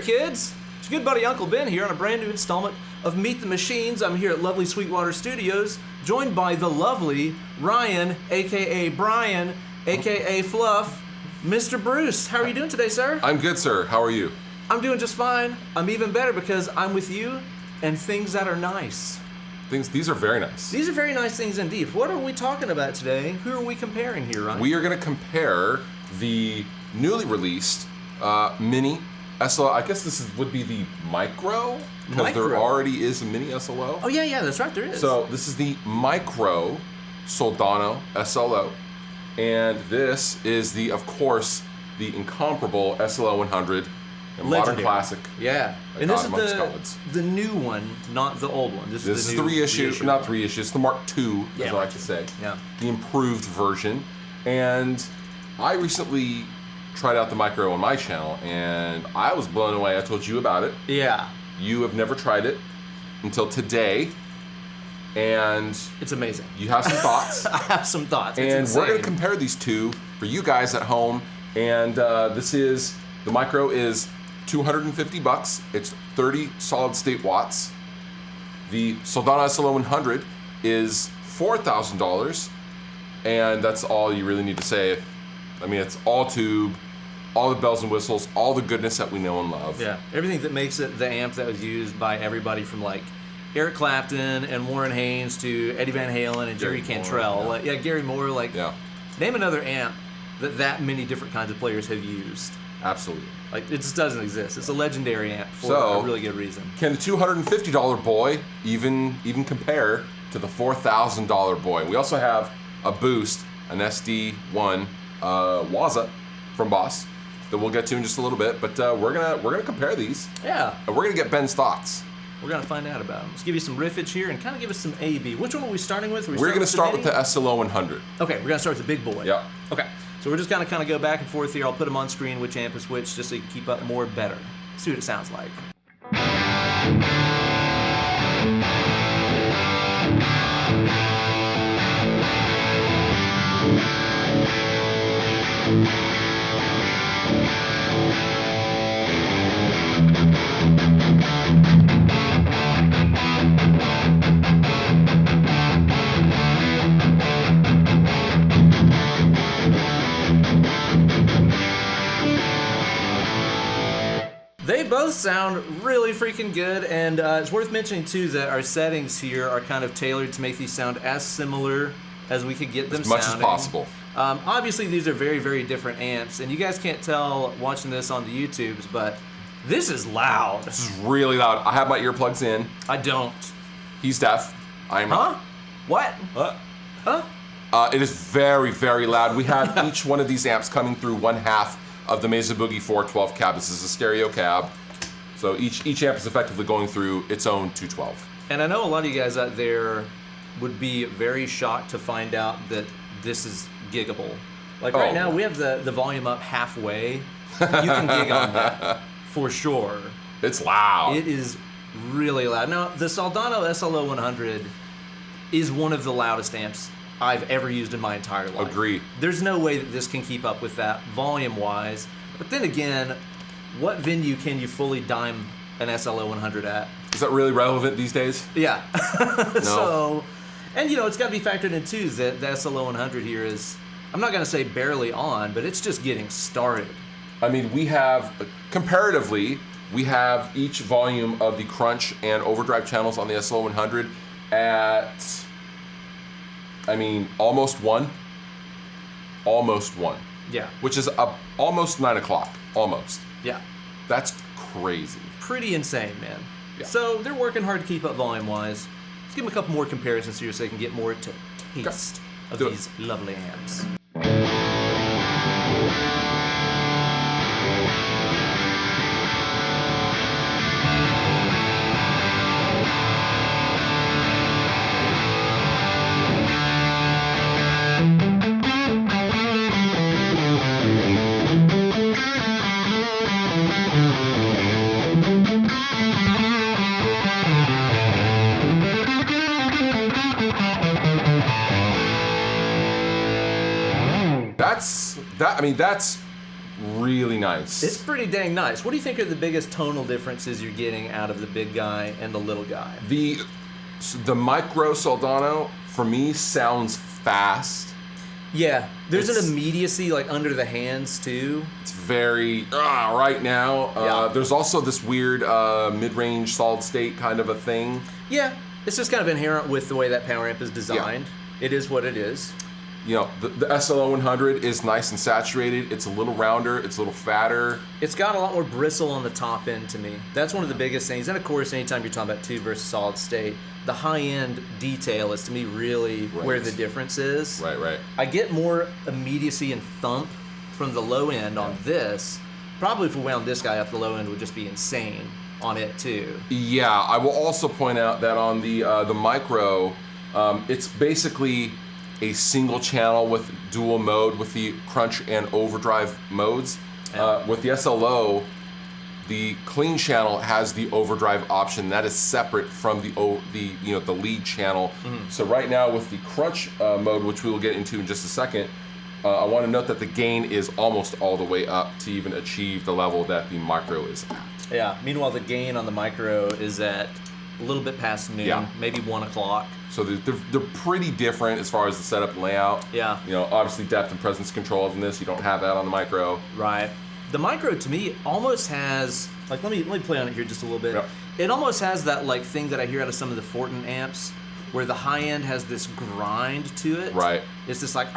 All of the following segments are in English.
kids. It's your good buddy Uncle Ben here on a brand new installment of Meet the Machines. I'm here at lovely Sweetwater Studios, joined by the lovely Ryan, aka Brian, aka Fluff, Mr. Bruce. How are you doing today, sir? I'm good, sir. How are you? I'm doing just fine. I'm even better because I'm with you and things that are nice. These are very nice. These are very nice things indeed. What are we talking about today? Who are we comparing here, Ryan? We are going to compare the newly released mini SLO. I guess this would be the micro, because there already is a mini SLO. Oh yeah, that's right, there is. So this is the micro Soldano SLO, and this is the, of course, the incomparable SLO100, a modern classic. Yeah, and this is the new one, not the old one. This is the reissue. Not the reissue. It's the Mark II, as I like to say. Yeah. The improved version, and I recently tried out the micro on my channel, and I was blown away. I told you about it. Yeah. You have never tried it until today, and it's amazing. You have some thoughts. I have some thoughts. And we're going to compare these two for you guys at home. And the micro is $250. It's 30 solid state watts. The Soldano SLO100 is $4,000, and that's all you really need to say. I mean, it's all tube, all the bells and whistles, all the goodness that we know and love. Yeah, everything that makes it the amp that was used by everybody from like Eric Clapton and Warren Haynes to Eddie Van Halen and Jerry Cantrell. Gary Moore. Name another amp that many different kinds of players have used. Absolutely. Like, it just doesn't exist. It's a legendary amp for a really good reason. Can the $250 boy even compare to the $4,000 boy? We also have a Boost, an SD1 Waza from Boss that we'll get to in just a little bit, but we're gonna compare these. Yeah. And we're gonna get Ben's thoughts. We're gonna find out about them. Let's give you some riffage here and kind of give us some A/B. Which one are we starting with? We're gonna start with the SLO100. Okay, we're gonna start with the big boy. Yeah. Okay. So we're just gonna kind of go back and forth here. I'll put them on screen, which amp is which, just so you can keep up more better. See what it sounds like. They both sound really freaking good, and it's worth mentioning too that our settings here are kind of tailored to make these sound as similar as we could get them sounding. As much as possible. Obviously these are very, very different amps, and you guys can't tell watching this on the YouTubes, but this is loud. This is really loud. I have my earplugs in. I don't. He's deaf. I'm not. What? Huh? It is very, very loud. We have each one of these amps coming through one half of the Mesa Boogie 412 cab. This is a stereo cab, so each amp is effectively going through its own 212. And I know a lot of you guys out there would be very shocked to find out that this is giggable. Like right now, we have the volume up halfway. You can gig on that for sure. It's loud. It is really loud. Now, the Soldano SLO100 is one of the loudest amps I've ever used in my entire life. Agreed. There's no way that this can keep up with that volume-wise. But then again, what venue can you fully dime an SLO100 at? Is that really relevant these days? Yeah. No. So, and it's got to be factored in too that the SLO100 here is, I'm not going to say barely on, but it's just getting started. I mean, we have, comparatively, we have each volume of the Crunch and Overdrive channels on the SLO100 at, I mean, almost one. Almost one. Yeah. Which is almost 9 o'clock. Almost. Yeah. That's crazy. Pretty insane, man. Yeah. So they're working hard to keep up volume-wise. Let's give them a couple more comparisons here so they can get more to taste of these lovely amps. I mean, that's really nice. It's pretty dang nice. What do you think are the biggest tonal differences you're getting out of the big guy and the little guy? The micro Soldano, for me, sounds fast. Yeah, there's an immediacy like under the hands too. It's very right now. There's also this weird mid-range solid state kind of a thing. Yeah, it's just kind of inherent with the way that power amp is designed. Yeah. It is what it is. You know, the SLO100 is nice and saturated. It's a little rounder. It's a little fatter. It's got a lot more bristle on the top end to me. That's one of the biggest things. And of course, anytime you're talking about tube versus solid state, the high-end detail is to me really where the difference is. Right. I get more immediacy and thump from the low end on this. Probably if we wound this guy up, the low end would just be insane on it too. Yeah, I will also point out that on the micro, it's basically a single channel with dual mode with the crunch and overdrive modes. With the SLO, the clean channel has the overdrive option that is separate from the lead channel. So right now with the crunch mode, which we will get into in just a second, I want to note that the gain is almost all the way up to even achieve the level that the micro is at. Yeah. Meanwhile, the gain on the micro is at a little bit past noon, maybe 1 o'clock. So they're pretty different as far as the setup and layout. Yeah. You know, obviously depth and presence controls in this. You don't have that on the micro. Right. The micro to me almost has like let me play on it here just a little bit. Yep. It almost has that like thing that I hear out of some of the Fortin amps, where the high end has this grind to it. Right. It's this like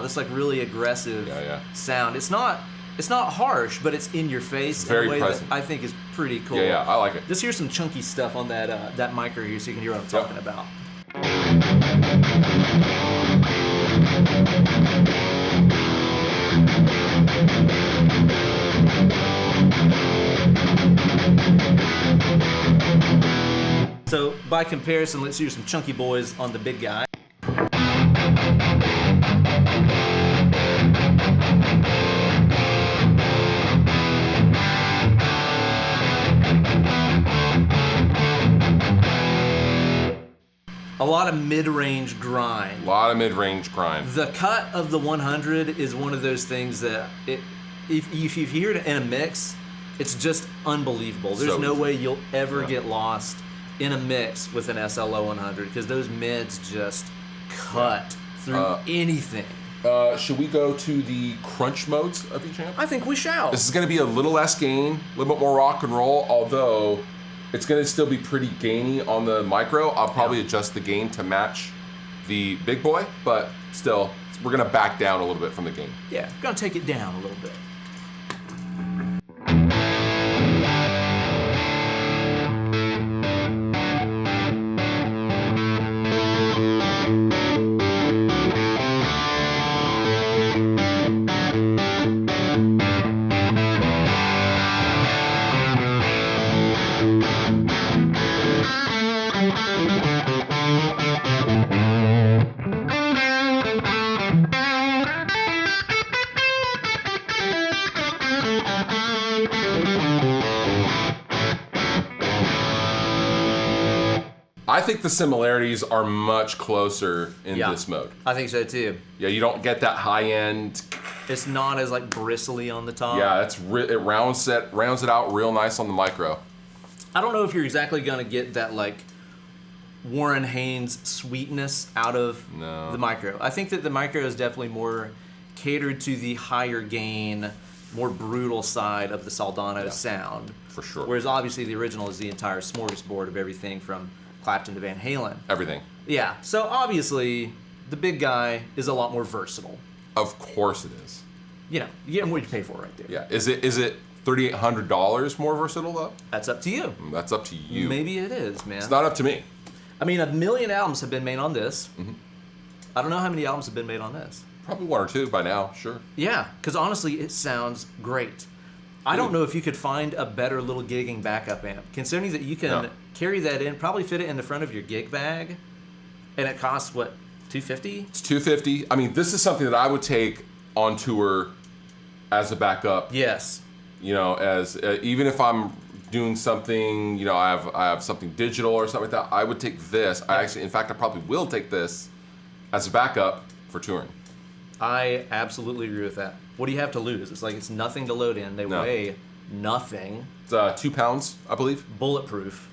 this like really aggressive sound. It's not harsh, but it's in your face very in a way present. that I think is pretty cool. Yeah, I like it. Just hear some chunky stuff on that micro here so you can hear what I'm talking about. So by comparison, let's hear some chunky boys on the big guy. A lot of mid-range grind. A lot of mid-range grind. The cut of the 100 is one of those things that if you hear it in a mix, it's just unbelievable. There's no way you'll ever get lost in a mix with an SLO100 because those mids just cut through anything. Should we go to the crunch modes of each amp? I think we shall. This is going to be a little less gain, a little bit more rock and roll, although it's going to still be pretty gainy on the micro. I'll probably adjust the gain to match the big boy, but still, we're going to back down a little bit from the gain. Yeah, going to take it down a little bit. I think the similarities are much closer in this mode. I think so too. Yeah, you don't get that high end. It's not as like bristly on the top. Yeah, it rounds it out real nice on the micro. I don't know if you're exactly gonna get that like Warren Haynes sweetness out of the micro. I think that the micro is definitely more catered to the higher gain, more brutal side of the Soldano sound. For sure. Whereas obviously the original is the entire smorgasbord of everything from Clapton to Van Halen. Everything. Yeah, so obviously the big guy is a lot more versatile. Of course it is. You know, you get what you pay for right there. Yeah, is it $3,800 more versatile though? That's up to you. That's up to you. Maybe it is, man. It's not up to me. I mean, 1 million albums have been made on this. I don't know how many albums have been made on this. Probably 1 or 2 by now, sure. Yeah, because honestly, it sounds great. I don't know if you could find a better little gigging backup amp, considering that you can carry that in, probably fit it in the front of your gig bag, and it costs, what, $250? It's $250. I mean, this is something that I would take on tour as a backup. Yes. You know, as even if I'm doing something, you know, I have something digital or something like that, I would take this. In fact, I probably will take this as a backup for touring. I absolutely agree with that. What do you have to lose? It's like it's nothing to load in. They weigh nothing. It's 2 pounds, I believe. Bulletproof.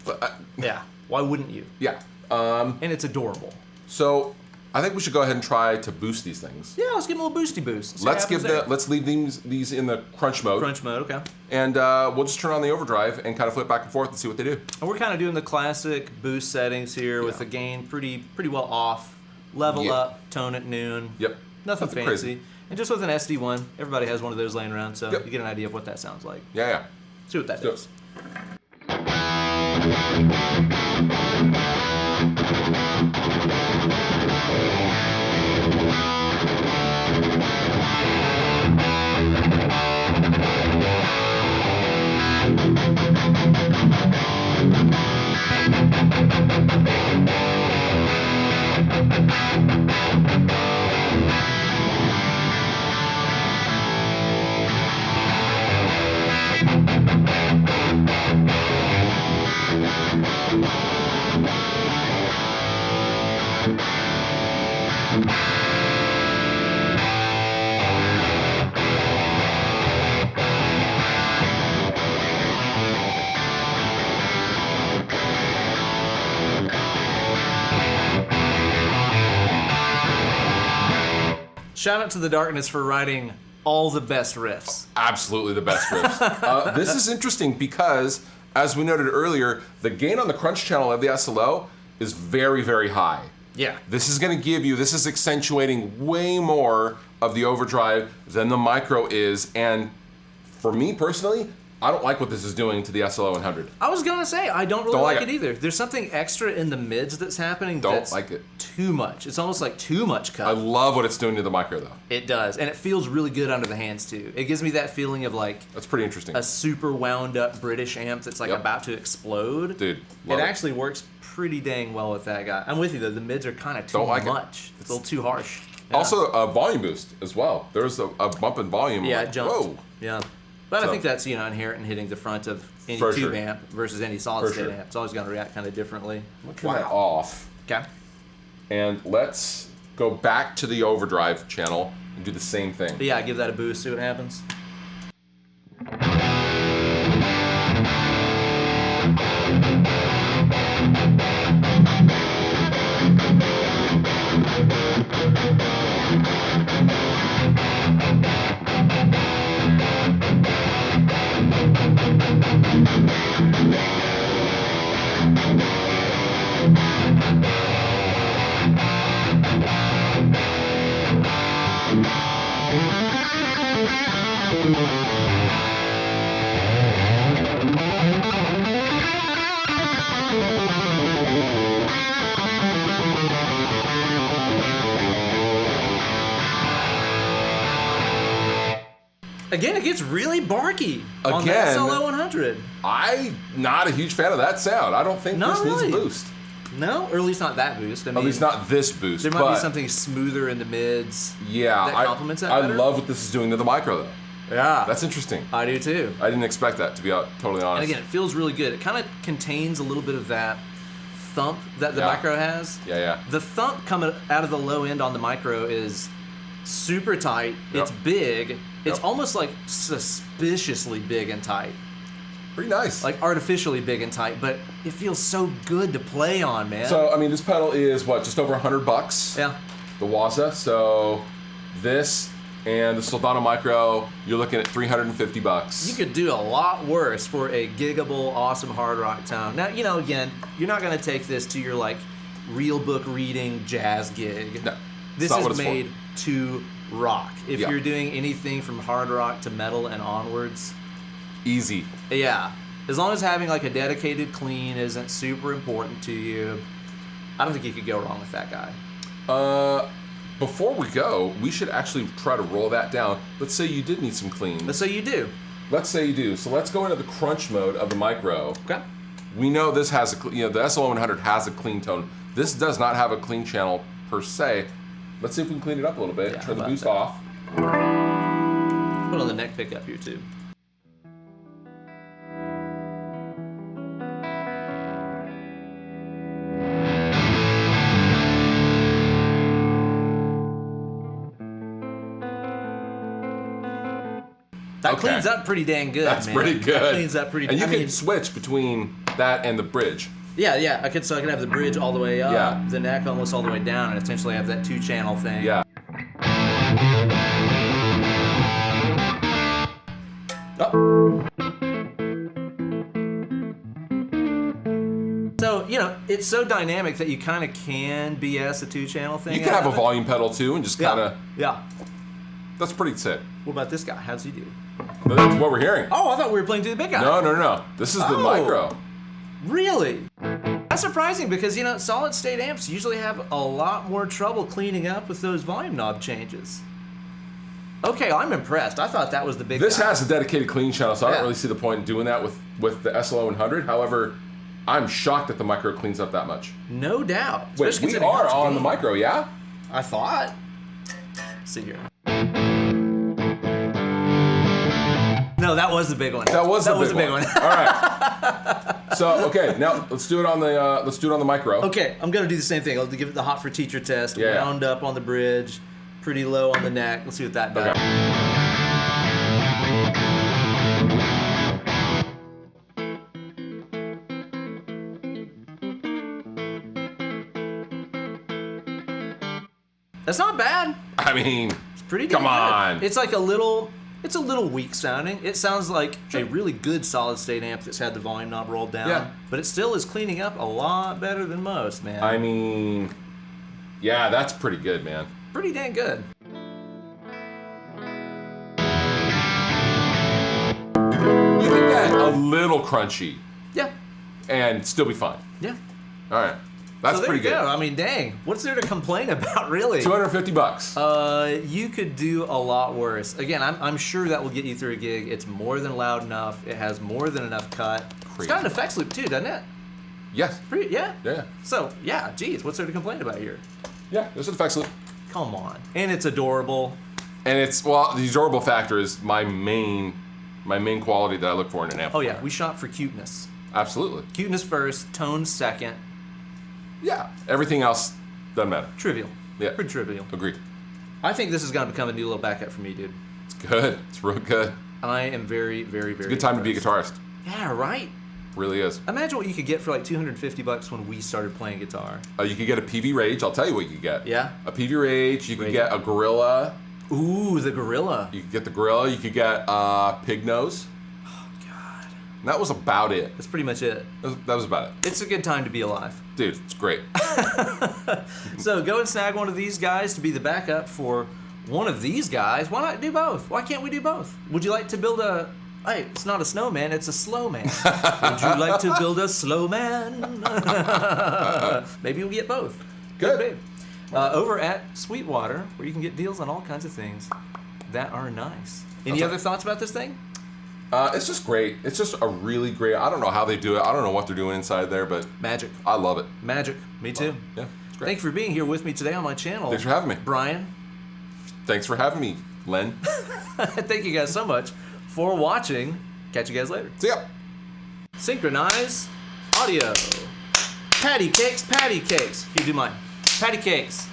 But, Yeah. Why wouldn't you? yeah. And it's adorable. So I think we should go ahead and try to boost these things. Yeah, let's give them a little boosty boost. Let's leave these in the crunch mode. Crunch mode, okay. And we'll just turn on the overdrive and kind of flip back and forth and see what they do. And we're kind of doing the classic boost settings here with the gain pretty well off. Level up, tone at noon. Yep. Nothing fancy. Crazy. And just with an SD1, everybody has one of those laying around, so Yep. you get an idea of what that sounds like. Yeah. See what that does. Shout out to the Darkness for writing all the best riffs. Absolutely the best riffs. This is interesting because, as we noted earlier, the gain on the crunch channel of the SLO is very, very high. Yeah. This is going to give you, this is accentuating way more of the overdrive than the micro is, and for me personally, I don't like what this is doing to the SLO100. I was gonna say, I don't really like it either. There's something extra in the mids that's happening Don't that's like it. too much. It's almost like too much cut. I love what it's doing to the micro though. It does, and it feels really good under the hands too. It gives me that feeling of like That's pretty interesting. a super wound up British amp that's like about to explode. Dude, It love it. actually works pretty dang well with that guy. I'm with you though, the mids are kind of too Don't like it. much. It's a little too harsh. Yeah. Also, a volume boost as well. There's a bump in volume. Yeah, like, it jumps. Whoa. Yeah. But I So- think that's, inherent in hitting the front of any For tube sure. amp versus any solid For state sure. amp. It's always going to react kind of differently. Turn that off. Okay. And let's go back to the overdrive channel and do the same thing. But yeah, give that a boost, see what happens. Again, it gets really barky on the Again, SLO100. I'm not a huge fan of that sound. I don't think Not this really. needs a boost. No, or at least not that boost. I mean, At least not this boost. there might but be something smoother in the mids. Yeah, that complements that I better. love what this is doing to the micro though. Yeah, That's interesting. I do too. I didn't expect that, to be totally honest. And again, it feels really good. It kind of contains a little bit of that thump that the Yeah. micro has. Yeah. The thump coming out of the low end on the micro is super tight. Yep. It's big. It's Yep. almost like suspiciously big and tight. Pretty nice. Like artificially big and tight, but it feels so good to play on, man. So, I mean, this pedal is what, just over $100? Yeah. The Waza. So, this and the Soldano Micro, you're looking at $350. You could do a lot worse for a giggable, awesome hard rock tone. Now, again, you're not going to take this to your like real book reading jazz gig. No, This it's not what is it's for. made to rock. If Yeah. you're doing anything from hard rock to metal and onwards, Easy. yeah. As long as having like a dedicated clean isn't super important to you, I don't think you could go wrong with that guy. Before we go, we should actually try to roll that down. Let's say you did need some clean. Let's say you do. Let's say you do. So let's go into the crunch mode of the micro. Okay. We know this has a, the SLO100 has a clean tone. This does not have a clean channel per se. Let's see if we can clean it up a little bit. Yeah, Turn the how about boost that? off. Put on the neck pickup here too. That cleans up pretty dang good, That's man. pretty good. That cleans up pretty. And you can switch between that and the bridge. Yeah. I could have the bridge all the way up, Yeah. the neck almost all the way down, and essentially have that 2-channel thing. Yeah. Oh. So, it's so dynamic that you kind of can BS a 2-channel thing. You can have a volume pedal too and just kind of... Yeah. That's pretty sick. What about this guy? How's he do? That's what we're hearing. Oh, I thought we were playing through the big guy. No. This is the micro. Really? That's surprising because, solid state amps usually have a lot more trouble cleaning up with those volume knob changes. Okay, I'm impressed. I thought that was the big This guy. has a dedicated clean channel, so I Yeah. don't really see the point in doing that with the SLO100. However, I'm shocked that the micro cleans up that much. No doubt. Wait, Especially we considering how are much on the gain. micro, yeah? I thought. Let's see here. No, that was the big one. That was the big one. All right. So okay, now let's do it on the micro. Okay, I'm gonna do the same thing. I'll give it the hot for teacher test. Yeah. Round up on the bridge, pretty low on the neck. Let's see what that does. That's not bad. I mean, It's pretty come damn on. good. It's like it's a little weak sounding. It sounds like a really good solid state amp that's had the volume knob rolled down. Yeah. But it still is cleaning up a lot better than most, man. I mean, yeah, that's pretty good, man. Pretty dang good. You can get a little crunchy Yeah. and still be fine. Yeah. All right, that's So there pretty you good. go. I mean, dang. What's there to complain about, really? $250. You could do a lot worse. Again, I'm sure that will get you through a gig. It's more than loud enough. It has more than enough cut. It's Crazy. got an effects loop too, doesn't it? Yes. Yeah. Yeah. So, yeah, geez, what's there to complain about here? Yeah. There's an effects loop. Come on. And it's adorable. And the adorable factor is my main quality that I look for in an amp. Oh yeah, we shot for cuteness. Absolutely. Cuteness first, tone second. Yeah. Everything else doesn't matter. Trivial. Yeah. Pretty trivial. Agreed. I think this is going to become a new little backup for me, dude. It's good. It's real good. I am very, very, very Good time to be a impressed. guitarist. Yeah, right? Really is. Imagine what you could get for like $250 when we started playing guitar. You could get a PV Rage. I'll tell you what you could get. Yeah? A PV Rage. You could Rage. get a Gorilla. Ooh, the Gorilla. You could get the Gorilla. You could get Pig Nose. Oh, God. And that was about it. That's pretty much it. That was about it. It's a good time to be alive. Dude, it's great. So go and snag one of these guys to be the backup for one of these guys. Why not do both? Why can't we do both? Would you like to build a... Hey, it's not a snowman, it's a slow man. Would you like to build a slow man? Maybe we'll get both. Good. Could be. Over at Sweetwater, where you can get deals on all kinds of things that are nice. Any other thoughts about this thing? It's just great. It's just a really great... I don't know how they do it. I don't know what they're doing inside there, but Magic. I love it. Magic. Me too. Yeah, it's great. Thank you for being here with me today on my channel. Thanks for having me. Brian. Thanks for having me, Len. Thank you guys so much for watching. Catch you guys later. See ya. Synchronize audio. Patty cakes, patty cakes. You do mine. Patty cakes.